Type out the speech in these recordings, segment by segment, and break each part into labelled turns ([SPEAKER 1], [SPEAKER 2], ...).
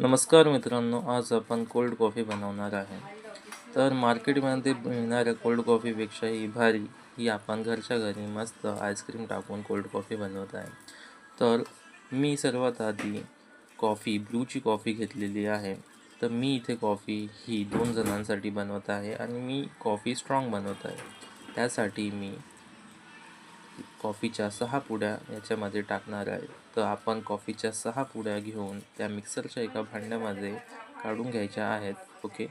[SPEAKER 1] नमस्कार मित्रांनो, आज आपण कोल्ड कॉफी बनवणार आहे. तर मार्केटमध्ये मिळणाऱ्या कोल्ड कॉफीपेक्षाही भारी ही आपण घरच्या घरी मस्त आईस्क्रीम टाकून कोल्ड कॉफी बनवत आहे. तर मी सर्वात आधी ब्रूची कॉफी घेतलेली आहे. तर मी इथे कॉफी ही 2 जणांसाठी बनवत आहे आणि मी कॉफी स्ट्रॉंग बनवत आहे. त्यासाठी मी कॉफीच्या 6 पुड्या याच्यामध्ये टाकणार आहे. तर आपण कॉफीच्या 6 पुड्या घेऊन त्या मिक्सरच्या एका भांड्यामध्ये काढून घ्यायच्या आहेत. ओके.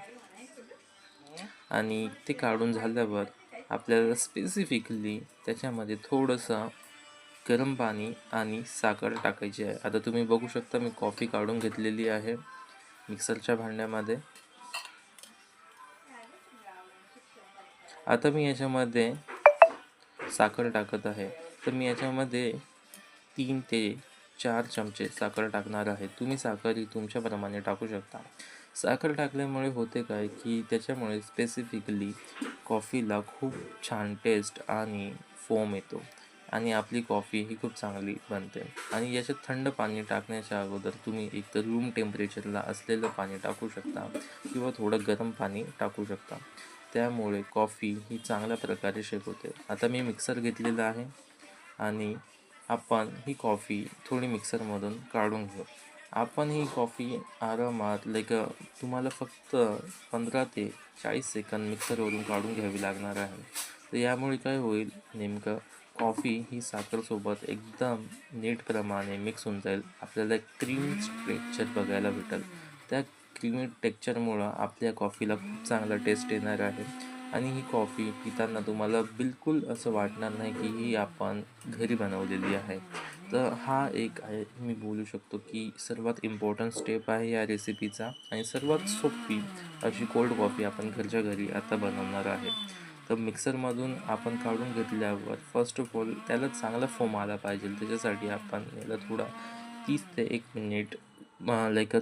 [SPEAKER 1] आणि ते काढून झाल्यावर आपल्याला स्पेसिफिकली त्याच्यामध्ये थोडंसं गरम पाणी आणि साखर टाकायची आहे. आता तुम्ही बघू शकता मी कॉफी काढून घेतलेली आहे मिक्सरच्या भांड्यामध्ये. आता मी याच्यामध्ये साखर टाकत आहे. तर मी याच्यामध्ये 3 ते 4 चमचे साखर टाकणार आहे. तुम्ही साखर ही तुमच्याप्रमाणे टाकू शकता. साखर टाकल्यामुळे होते काय की त्याच्यामुळे स्पेसिफिकली कॉफीला खूप छान टेस्ट आणि फोम येतो आणि आपली कॉफी ही खूप चांगली बनते. आणि याच्यात थंड पाणी टाकण्याच्या अगोदर तुम्ही एकतर रूम टेम्परेचरला असलेलं पाणी टाकू शकता किंवा थोडं गरम पाणी टाकू शकता. त्यामुळे कॉफी ही चांगल्या प्रकारे शेक होते. आता मी मिक्सर घेतलेला आहे आणि आपण ही कॉफी थोडी मिक्सरमधून काढून घेऊ. आपण ही कॉफी आरामात तुम्हाला फक्त 15 ते 40 सेकंद मिक्सरवरून काढून घ्यावी लागणार आहे. तर यामुळे काय होईल नेमकं कॉफी ही साखरसोबत एकदम नीटप्रमाणे मिक्स होऊन जाईल. आपल्याला एक क्रीमी टेक्स्चर बघायला भेटेल. त्या क्रीमी टेक्स्चरमुळं आपल्या कॉफीला खूप चांगला टेस्ट येणार आहे आणि ही कॉफी पिताना तुम्हाला बिलकुल असं वाटणार नाही की ही आपण घरी बनवलेली आहे. तर हा एक आहे मी बोलू शकतो की सर्वात इम्पॉर्टंट स्टेप आहे या रेसिपीचा आणि सर्वात सोपी अशी कोल्ड कॉफी आपण घरच्या घरी आता बनवणार आहे. तर मिक्सरमधून आपण काढून घेतल्यावर फर्स्ट ऑफ ऑल त्याला चांगला फोम आला पाहिजे. त्याच्यासाठी आपण याला थोडा 30 ते 1 मिनिट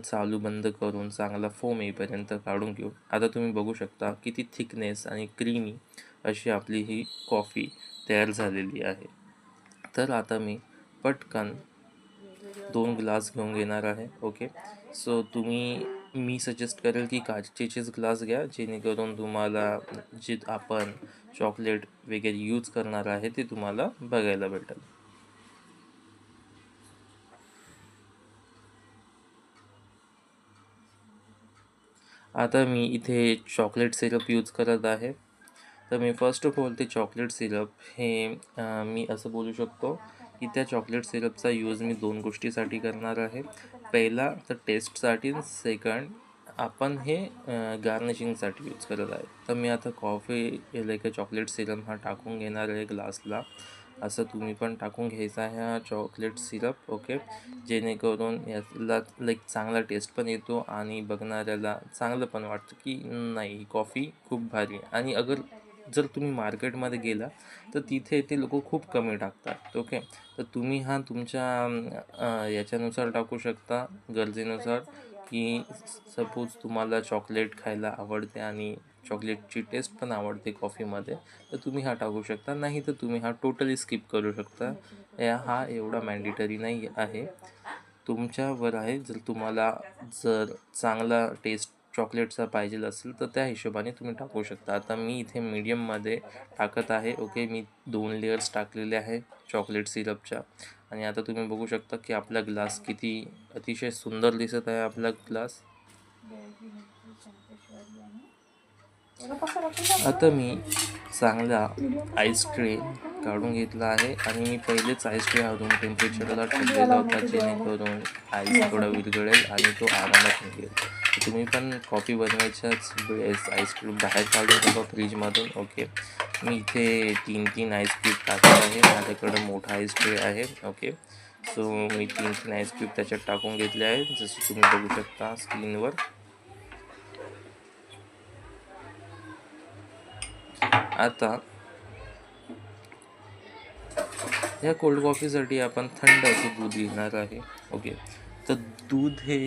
[SPEAKER 1] चालू बंद करून चांगला फोम येईपर्यंत काढून घेऊ. आता तुम्ही बघू शकता किती थिकनेस आणि क्रीमी अशी आपली ही कॉफी तयार झालेली आहे. तर आता मी पटकन 2 ग्लास घेऊन घेणार आहे. ओके. सो मी सजेस्ट करेल की काचेचेच ग्लास घ्या, जेणेकरून तुम्हाला जे आपण चॉकलेट वगैरे यूज करणार आहे ते तुम्हाला बघायला भेटेल. आता मी इथे चॉकलेट सिरप यूज करत आहे. तर मी फर्स्ट ऑफ ऑल ते चॉकलेट सिरप हे मी असं बोलू शकतो की त्या चॉकलेट सिरपचा यूज मी 2 गोष्टीसाठी करणार आहे. पहिला तर टेस्टसाठी, सेकंड आपण हे गार्निशिंगसाठी यूज करत आहे. तर मी आता चॉकलेट सिरप हा टाकून घेणार आहे ग्लासला. असं तुम्ही पण टाकून घ्यायचा आहे हा चॉकलेट सिरप. ओके. जेणेकरून याला चांगला टेस्ट पण येतो आणि बघणाऱ्याला चांगलं पण वाटतं की नाही कॉफी खूप भारी आहे. आणि जर तुम्ही मार्केटमध्ये गेला तर तिथे ते लोक खूप कमी टाकतात. ओके. तर तुम्ही हा तुमच्या याच्यानुसार टाकू शकता, गरजेनुसार, की सपोज तुम्हाला चॉकलेट खायला आवडते आणि चॉकलेटची टेस्ट पण आवडते कॉफीमध्ये, तर तुम्ही हा टाकू शकता. नाही तर तुम्ही हा टोटली स्किप करू शकता. हा एवढा मॅन्डेटरी नाही आहे, तुमच्यावर आहे. जर चांगला टेस्ट चॉकलेटचा पाहिजे असेल तर त्या हिशोबाने तुम्ही टाकू शकता. आता मी इथे मीडियममध्ये टाकत आहे. ओके. मी 2 लेयर्स टाकलेले आहे चॉकलेट सिरपच्या. आणि आता तुम्ही बघू शकता की आपला ग्लास किती अतिशय सुंदर दिसत आहे आपला ग्लास. आता मी चांगला आईस ट्रे काढून घेतला आहे आणि मी पहिलेच आईस ट्रे रूम टेम्परेचरला ठेवलेला होता, जेणेकरून आईस थोडा विरघळेल आणि तो आरामात निघेल. तुम्ही पण कॉफी बनवायच्याच वेळेस आईस क्यूब बाहेर काढून ठेवा फ्रीजमधून. ओके. मी इथे 3 आईस क्यूब टाकत आहे. माझ्याकडं मोठा आईस ट्रे आहे. ओके. सो मी 3 आईस क्यूब त्याच्यात टाकून घेतले आहेत, जसं तुम्ही बघू शकता स्क्रीनवर. आता ह्या कोल्ड कॉफीसाठी आपण थंड असं दूध घेणार आहे. ओके. तर दूध हे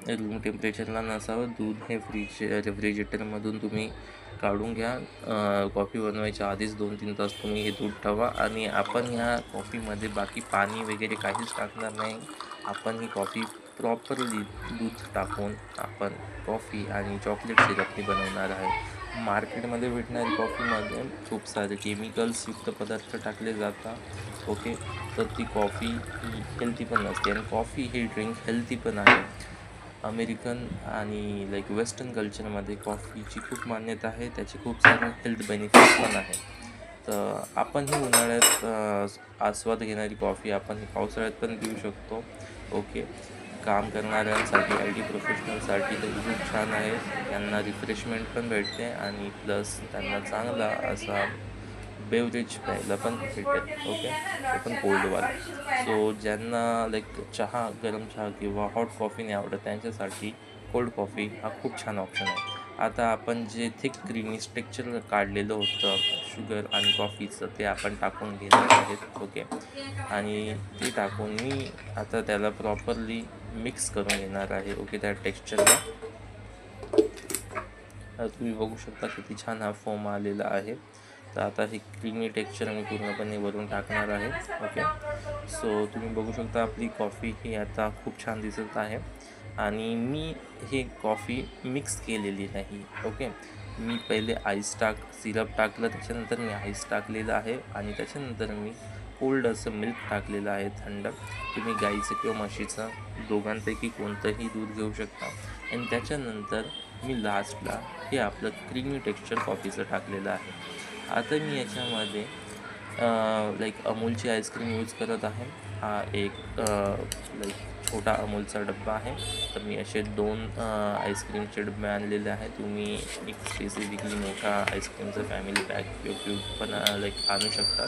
[SPEAKER 1] रूम टेम्परेचरला नसावं. दूध हे रेफ्रिजरेटरमधून तुम्ही काढून घ्या. कॉफी बनवायच्या आधीच 2-3 तास तुम्ही हे दूध ठेवा. आणि आपण ह्या कॉफीमध्ये बाकी पाणी वगैरे काहीच टाकणार नाही. आपण ही कॉफी प्रॉपरली दूध टाकून आपण कॉफी आणि चॉकलेट सिरपनी बनवणार आहे. मार्केटमध्ये भेटणारी कॉफीमध्ये खूप सारे केमिकल्सयुक्त पदार्थ टाकले जातात. ओके, तर ती कॉफी ही हेल्दी पण नसते आणि कॉफी ही ड्रिंक हेल्दी पण आहे. अमेरिकन आणि वेस्टर्न कल्चरमध्ये कॉफीची खूप मान्यता आहे. त्याचे खूप सारे हेल्थ बेनिफिट्स पण आहे. तर आपण ही उन्हाळ्यात आस्वाद घेणारी कॉफी आपण ही पावसाळ्यात पण पिऊ शकतो. ओके, काम करणाऱ्यांसाठी IT प्रोफेशनलसाठी तर खूप छान आहे. त्यांना रिफ्रेशमेंट पण भेटते आणि प्लस त्यांना चांगला असा बेवरेज प्यायला पण भेटेल. ओके, ते पण कोल्डवाला. सो ज्यांना चहा, गरम चहा किंवा हॉट कॉफी नाही आवडत त्यांच्यासाठी कोल्ड कॉफी हा खूप छान ऑप्शन आहे. आता आपण जे थिक क्रीमी टेक्स्चर काढलेलं होतं शुगर आणि कॉफीचं ते आपण टाकून घेणार आहेत. ओके, आणि ते टाकून मी आता त्याला प्रॉपरली मिक्स करून घेणार आहे. ओके, त्या टेक्स्चरला तुम्ही बघू शकता किती छान हा फोम आलेला आहे. तर आता हे क्रीमी टेक्स्चर मी पूर्णपणे वरून टाकणार आहे. ओके, सो तुम्ही बघू शकता आपली कॉफी ही आता खूप छान दिसत आहे आणि मी हे कॉफी मिक्स केलेली नाही. ओके, मी पहिले सिरप टाकलं, त्याच्यानंतर मी आईस टाकलेलं आहे आणि त्याच्यानंतर मी कोल्ड असं मिल्क टाकलेलं आहे थंड. तुम्ही गाईचं किंवा म्हशीचं दोघांपैकी कोणतंही दूध घेऊ शकता आणि त्याच्यानंतर मी लास्टला हे आपलं क्रीमी टेक्स्चर कॉफीचं टाकलेलं आहे. आता मी याच्यामध्ये अमूलची आईस्क्रीम यूज करत आहे. हा एक छोटा अमूलचा डब्बा आहे. तर मी असे 2 आईस्क्रीमचे डबे आणलेले आहे. तुम्ही एक स्पेसिफिकली मोठा आईस्क्रीमचा फॅमिली पॅक किंवा क्यूब पण आणू शकतात.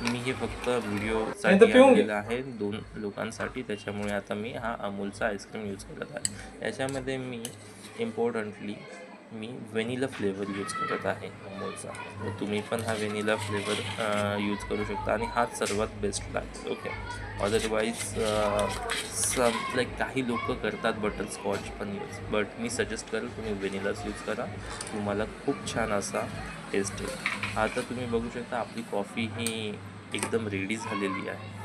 [SPEAKER 1] मी हे फक्त व्हिडिओसाठी आणलेलं आहे 2 लोकांसाठी. त्याच्यामुळे आता मी हा अमूलचा आईस्क्रीम यूज करत आहे. याच्यामध्ये मी इम्पॉर्टंटली व्हॅनिला फ्लेवर यूज करत आहे अमूलचा. तर तुम्ही पण हा व्हॅनिला फ्लेवर यूज करू शकता आणि हाच सर्वात बेस्ट लागतो. ओके, अदरवाईज काही लोक करतात बटरस्कॉच पण यूज, बट मी सजेस्ट करेल तुम्ही व्हॅनिलाच यूज करा. तुम्हाला खूप छान असा टेस्ट येईल. आता तुम्ही बघू शकता आपली कॉफी ही एकदम रेडी झालेली आहे.